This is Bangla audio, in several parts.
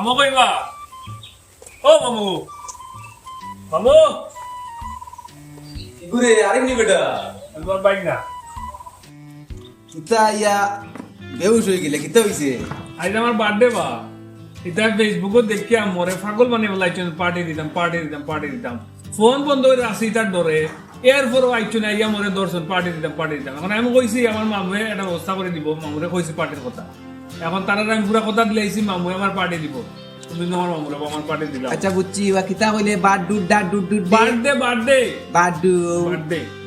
মামু কইবা ও মামু মামু ঘুরে আরেকনি বেটা তোমার বাইক না কিতা ইয়া বেহুশ হয়ে গেলে কিতা হইছে আজ আমার বার্থডে বা এটা ফেসবুকত দেখি মরে পাগল মানে বলাইছেন পার্টি দিতাম ফোন বন্ধ করে আসি তার ডরে এরপরও আইছুন আইয়া মরে দর্শন পার্টি দিতাম এখন আমি কইছি আমার মামুয়ে একটা ব্যবস্থা করে দিব মামুরে কইছি পার্টির কথা এখন তারা আমি পুরা কথা দিলাইছি মামুয়ে আমার পার্টি দিব তুমি তোমার মামুরে আমার পার্টি দিলাম আচ্ছা বুঝছি ওয়া কিতা কইলে বাড্ডু ডাড্ডু বার্থডে বাড্ডু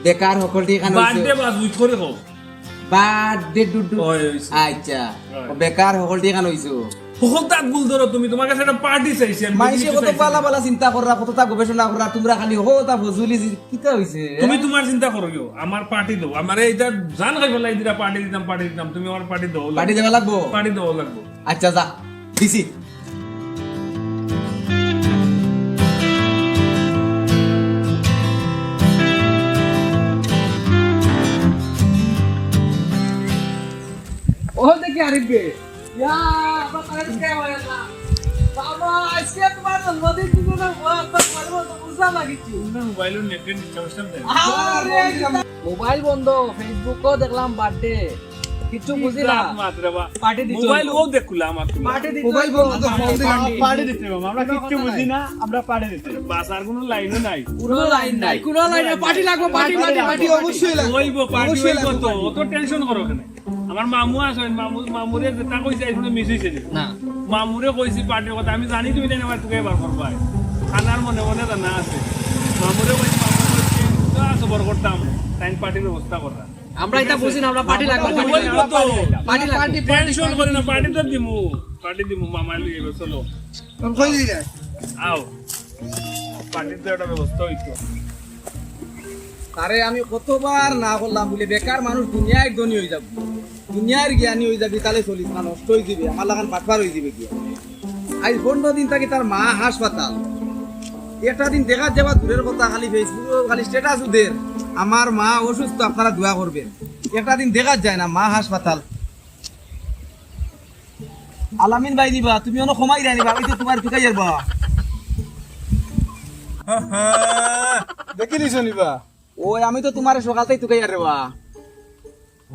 বেকার হকলটি কান হইছে বার্থডে বাস উইথ করে হোক বাড্ডে ডুডু ওই হইছে। আচ্ছা বেকার হকলটি কান হইছো বহুত তাক ভুল ধরো তুমি তোমার কাছে একটা পার্টি চাইছি আমি মাইসে কিছু কত চাইছি পালা না। পালা চিন্তা কররা কতটা গবেষণা কররা তোমরা খালি হতা ফজুলি কিতা হইছে তুমি তোমার চিন্তা করো কিও আমার পার্টি দাও আমার এইটা জান খাই ফেলাই দিরা পার্টি দিতাম তুমি আমার পার্টি দাও পার্টি দেওয়া লাগবো পার্টি দাও লাগবো আচ্ছা যা দিছি ও দেখি আরিফ বে ইয়া আবার কারেন্ট কে হয় না বাবা আজকে তোমার জন্মদিন ছিল না বাবা বলবো তো উজা লাগিছি মোবাইল নেট ডিসকানেকশন দেয় মোবাইল বন্ধ ফেসবুকও দেখলাম বার্থডে কিছু বুঝিলাম মাত্র বা পার্টি দিছো মোবাইল ও দেখলাম আমার পার্টি দিছো মোবাইল বন্ধ তো ফোন দিলাম পাড়ে দিতে হবে আমরা কিচ্ছু বুঝি না আমরা পাড়ে দিতে হবে। বাস আর কোনো লাইনও নাই কোনো লাইন নাই কোনো লাইনে পার্টি লাগবে পার্টি অবশ্যই লাগবে হইব পার্টি হইব তো অত টেনশন করো কেন আমার মামু আছেন মামুরে যেটা কইছে এখানে মিস হইছে না মামুরে কইছি পার্টির কথা আমি জানি তুমি জানি আমার তোকে এবার করবা খানার মনে মনে জানা আছে মামুরে কইছি আছে বড় করতাম টাইম পার্টির ব্যবস্থা করা আমরা এটা বুঝি না আমরা পার্টি লাগবে হইব তো পার্টি লাগবে টেনশন করে না পার্টি দিমু মামা লিয়ে চলো কই দিলে আও পার্টির তো একটা ব্যবস্থা হইতো আরে আমি কতবার না করলাম বলে বেকার মানুষ দুনিয়ায় ধনী হয়ে যাবে দুনিয়ার জ্ঞানী হয়ে যাবে তাহলে চলিস না নষ্ট হয়ে যাবে আমার লাগান পাটবার হয়ে যাবে কি আজ 15 দিন থাকি তার মা হাসপাতাল একটা দিন দেখা যাবা দূরের কথা খালি ফেসবুক খালি স্ট্যাটাস উদের আমার মা অসুস্থ আপনারা দোয়া করবেন একটা দিন দেখা যায় না মা হাসপাতাল আলামিন ভাই নিবা তুমি অন্য সময় রাই নিবা ওই তো তোমার টুকাই যাবা দেখি নিছো নিবা ওই আমি তো তোমার সকালতেই টুকাই আর রেবা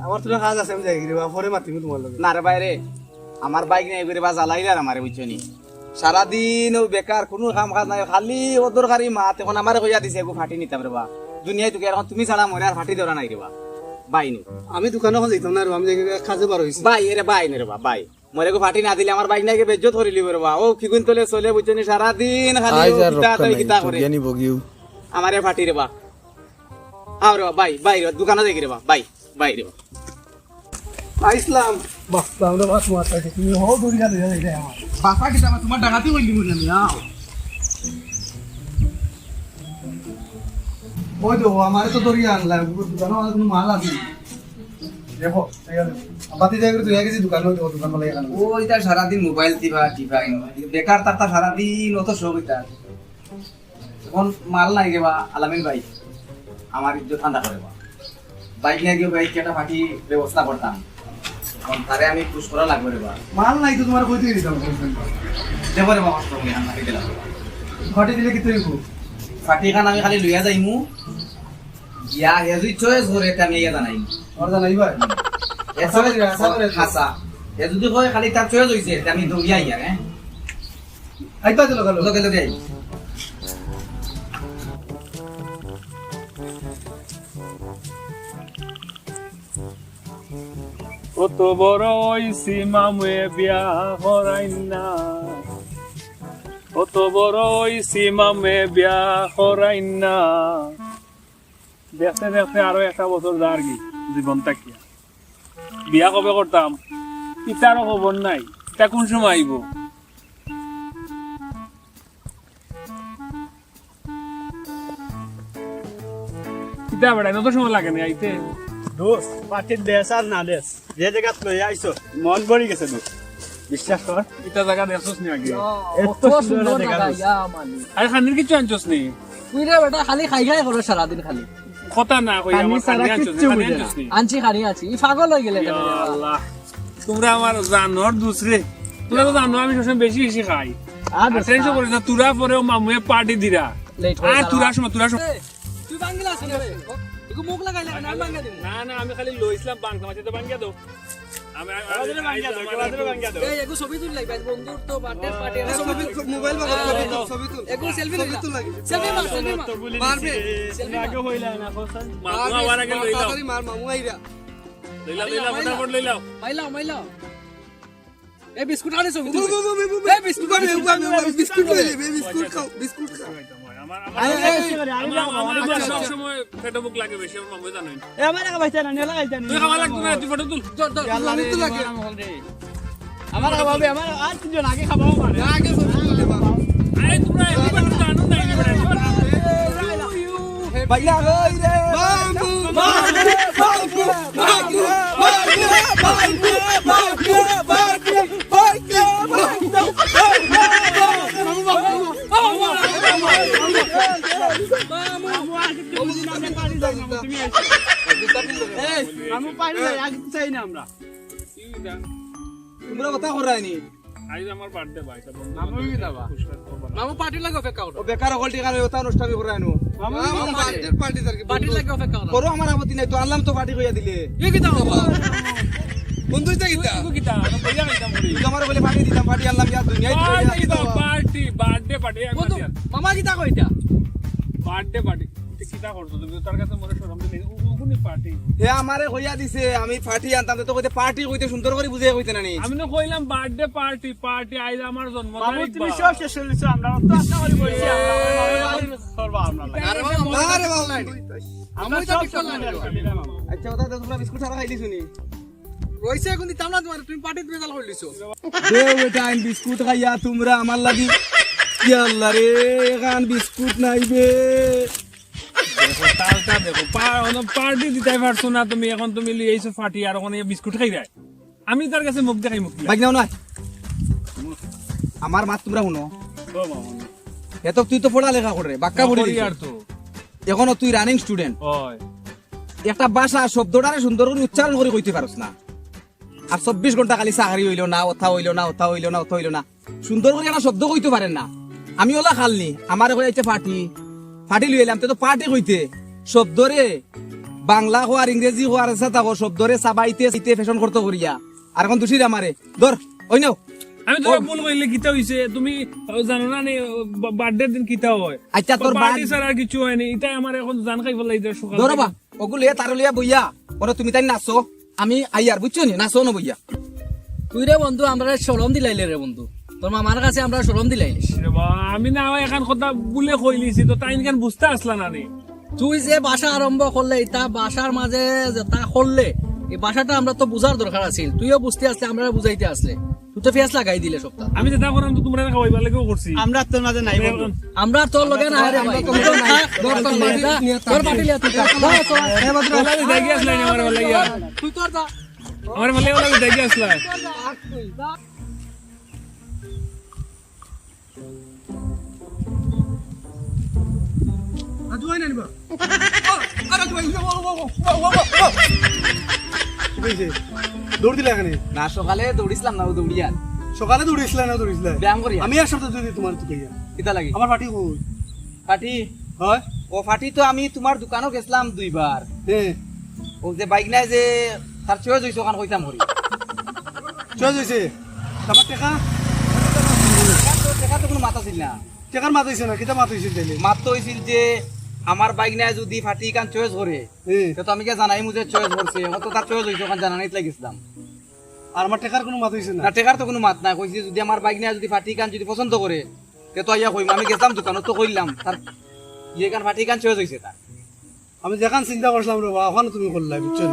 আমার তো কাজ আছে আমি যাই রে পরে মাতিম তোমার লগে না রে বাইরে আমার বাইক নেই করে বা জ্বালাইলে আর আমারে বুঝছো নি সারাদিন ও বেকার কোনো কাম কাজ নাই খালি ও দরকারি মাত এখন আমারে কইয়া দিছে এগো ফাটি নিতাম রে বা দুনিয়ায় তোকে এখন তুমি ছাড়া মরে আর ফাটি ধরা নাই রে বা বাই নি আমি দোকানে এখন যাইতাম না রে আমি যাই কাজে বার হইছি বাই এরে বাই নে রে বা বাই মরে গো ফাটি না দিলে আমার বাইক নাই কে বেজ্জত করি লিব রে বা ও কিগুন তলে চলে বুঝছো নি সারাদিন খালি ও কিতা তাই কিতা করে আমারে ফাটি রে বা আও রে বা বাই রে দোকানে যাই রে বা বাই রে বা আইসলাম বাহ আমরা বাস মারতে তুমি হও দড়ি গেলে যাই আমার বাপা কিতা তোমার ডাকাতি কইলি মরে আমি আও ওই তো আমার তো দড়ি আনলাম দোকানে আমার কোনো মাল আছে দেখো ঠিক আছে বাতি যাই করে তুই গেছি দোকানে দোকান লাগে কেন ওই তার সারাদিন মোবাইল টিপা বেকার তার সারাদিন অত শোক হইতা এখন মাল নাই গে বা আলামিন ভাই আমার ইজ্জত ঠান্ডা করে বা বাইক নিয়ে গিয়ে বাইক একটা ফাটি ব্যবস্থা করতাম এখন তারে আমি পুশ করা লাগবে রে বা মাল নাই তো তোমার কইতে দিতাম দেবো রে বাবা তুমি আমি ফাটি দিলাম ঘটে দিলে কি তুই ফাটি খান আমি খালি লইয়া যাইমু ইয়া হেজুই চয়েস করে আমি ইয়া জানাই আর জানাই ভাই হাসা এ যদি কয় খালি তার চয়েস হইছে আমি দৌড়িয়া ইয়া হ্যাঁ আইবা তো লোকাল লগে লগে আই কত বড় হইছি মামুয়ে বিয়া হরাইন না কত বড় হইছি মামুয়ে বিয়া হরাইন না দেখতে দেখতে আরো একটা বছর যার কি জীবনটা কি বিয়া কবে করতাম ইতারও খবর নাই তা কোন সময় আইব ইতা বেড়াই তত সময় লাগে না আইতে দোস্ত পাটির দেশ আর না দেশ যে জায়গাত লই আইছো মন ভরি গেছে দোস্ত বিশ্বাস কর ইতা জায়গা দেখছস নি আগে এত কত সুন্দর সুন্দর জায়গা জায়গা দোস্ত। ইয়া মানে আরে খানির কিছু আনছস নি তুই রে বেটা খালি খাই করো সারাদিন খালি কথা না কই খানি আমার ছাড়া খানি আনছস কিচ্ছু খানি বুঝে না। আনছস নি আনছি খানি আছি ই পাগল হয়ে গেলে ইয়া আল্লাহ তোমরা আমার জানোর দুসরে তোরা তো জানো আমি সবসময় বেশি বেশি খাই আর টেনশন করিস না তোরা পরেও মামুয়ে পার্টি দিরা আর তোরা সময় তুই বাঙ্গিলা আছে রে তুই মুখ লাগাইলে না বাঙ্গা দিমু না না আমি খালি লইছিলাম বাংলা মাঝে তো বাঙ্গিয়া দাও আমি বাঙ্গিয়া দাও এই এগো ছবি তুল লাগবে বন্ধুর তো বার্থডে পার্টি মোবাইল বাবা ছবি তুল এগো সেলফি তুল লাগে সেলফি মার মারবে আগে হইলা না মামু আবার আগে লইলাও তাড়াতাড়ি মার মামু আইরা লইলাও ফটাফট লইলাও মাইলাও এই বিস্কুট আনে ছবি তুল এই বিস্কুট বিস্কুট বিস্কুট খাও বিস্কুট খাও আমার সবসময় পেটে বুক লাগে বেশি আমার মামু জানেন এ আমার আগে বাইতে না নিলা গাইতে তুই খাওয়া লাগতো না তুই ফটো তুল আমি তো লাগে আমার আগে ভাবে আমার আর তিনজন আগে খাবাও পারে আগে ছবি তুলে বাবা আরে তোমরা এমনি ফটো জানো না এই বড় ভাইয়া হই রে মামু মামু আমি পারি না আগে চাই না আমরা তোমরা কথা করায়নি আজ আমার বার্থডে ভাই তো মামু কি দাবা মামু পার্টি লাগো অপেক্ষা করো ও বেকার হল টিকা ওটা অনুষ্ঠান করায়নো বার্থডে পার্টি তার পার্টি লাগো অপেক্ষা করো করো আমার আপত্তি নাই তো আনলাম তো পার্টি কইয়া দিলে কি কি দাও বন্ধুই তো কিতা কিটা আমি কইয়া গাইতাম করি তুই আমার বলে পার্টি দিতাম পার্টি আনলাম ইয়া দুনিয়ায় পার্টি বার্থডে পার্টি বন্ধু মামা কি তা কইতা বার্থডে পার্টি কিটা করছো তুমি তার কাছে মনে শরম দিলে উগুনি পার্টি এ আমারে কইয়া দিছে আমি পার্টি আনতাম তো কইতে পার্টি কইতে সুন্দর করে বুঝিয়ে কইতে না নি আমি না কইলাম বার্থডে পার্টি পার্টি আইজ আমার জন্ম মামু তুমি সব শেষ হইছো আমরা তো আশা করি বলছি আমরা সরবা আমরা আরে বাবা আমরা সব করলাম আচ্ছা ওটা তোমরা বিস্কুট সারা খাইলি শুনি রইছে এখন দিতাম না তোমার তুমি পার্টি তুমি চাল করলিছো দেও বেটা আইন বিস্কুট খাইয়া তোমরা আমার লাগি কি আল্লাহ রে এখান বিস্কুট নাইবে দেখো পার্টি দিতে পারছো না তুমি এখন তুমি লিয়েছো পার্টি আর ওখানে বিস্কুট খাই দেয় আমি তার কাছে মুখ দেখাই মুখ বাইক নাও না আমার মাত তোমরা শুনো এত তুই তো পড়ালেখা করে বাক্কা পড়ি আর তো এখনো তুই রানিং স্টুডেন্ট হয় একটা ভাষা শব্দটারে সুন্দর করে উচ্চারণ করে কইতে পারস না আর 24 ঘন্টা খালি চাকরি হইলো না ওথা হইলো না ওথা হইলো না ওথা হইলো না সুন্দর করে একটা শব্দ কইতে পারেন না আমি ওলা খালনি আমার হয়ে যাচ্ছে পার্টি পার্টি লই এলাম তো পার্টি কইতে শব্দরে বাংলা হওয়ার ইংরেজি হওয়ার সাথে শব্দরে সাবাইতে সিতে ফ্যাশন করতে করিয়া আর এখন দুশির আমারে ধর ওই নাও আমি তোরা বল কইলে কিতা হইছে তুমি জানো না নে বার্থডে দিন কিতা হয় আচ্ছা তোর পার্টি ছাড়া আর কিছু হয়নি এটা আমার এখন জান খাই ফেলাই দে সকাল ধরবা ওগুলো তার লিয়া বইয়া ওরা তুমি তাই নাচো আমি আইয়ার বুঝছো নি নাচো না বইয়া তুই রে বন্ধু আমরা শরম দিলাইলে রে বন্ধু তোর মামার কাছে আমরা শরম দিলাইলে রে বা, আমি না এখন কথা বলে কইলিছি তো তাই কেন বুঝতে আসলা না রে তুই যে ভাষা আরম্ভ করলে তা ভাষার মাঝে যে তা করলে এই ভাষাটা আমরা তো বুঝার দরকার আছিল তুইও বুঝতে আসলে আমরা বুঝাইতে আসলে তুই তো ফেস লাগাই দিলে সপ্তাহ আমি যেটা করলাম তো তোমরা খাওয়াইবার লাগেও করছি আমরা তোর মাঝে নাই আমরা তোর লগে না রে ভাই তুই তো থাক, তোর পার্টি লিয়া তুই থাক। দাও তোর। ওলা দেখি আসলা আমার ভালো লাগিয়া তুই তোর যা আমার ভালো ওলা দেখি আসলা দৌড় দিলা এখানে না সকালে দৌড়িছিলাম না দৌড়িয়া সকালে দৌড়িয়েছিলা না দৌড়িয়েছিলা ব্যায়াম করিয়া আমি আর সপ্তাহ যদি তোমার তো কইয়া কিতা লাগি আমার পার্টি কই ফাটি হয় ও ফাটি তো আমি তোমার দোকানও গেছিলাম 2 বার হ্যাঁ ও যে বাইক নাই যে তার চয়েস হইছে ওখান কইতাম করি চয়েস হয়েছে আমার টেকা দেখা তো কোনো মাথা ছিল না টেকার মাত হয়েছে না কিতা মাত হয়েছিল তাইলে মাত তো হইছিল যে আমার বাইক নাই যদি ফাটি কান চয়েস করে হ্যাঁ তো আমি কে জানাই মুঝে চয়েস করছে ও তো তার চয়েস হইছে ওখান জানানিত লাগিছিলাম আর আমার টেকার কোনো মাত হয়েছে না না টেকার তো কোনো মাত নাই কইছি যদি আমার বাইক নাই যদি ফাটি কান যদি পছন্দ করে তে তো আইয়া কইম আমি গেছিলাম দোকানত তো কইলাম তার ইয়ে কান ফাটি কান চয়েস হইছে তার আমি যেখান চিন্তা করছিলাম রে ওখানে তুমি করলা বুঝছো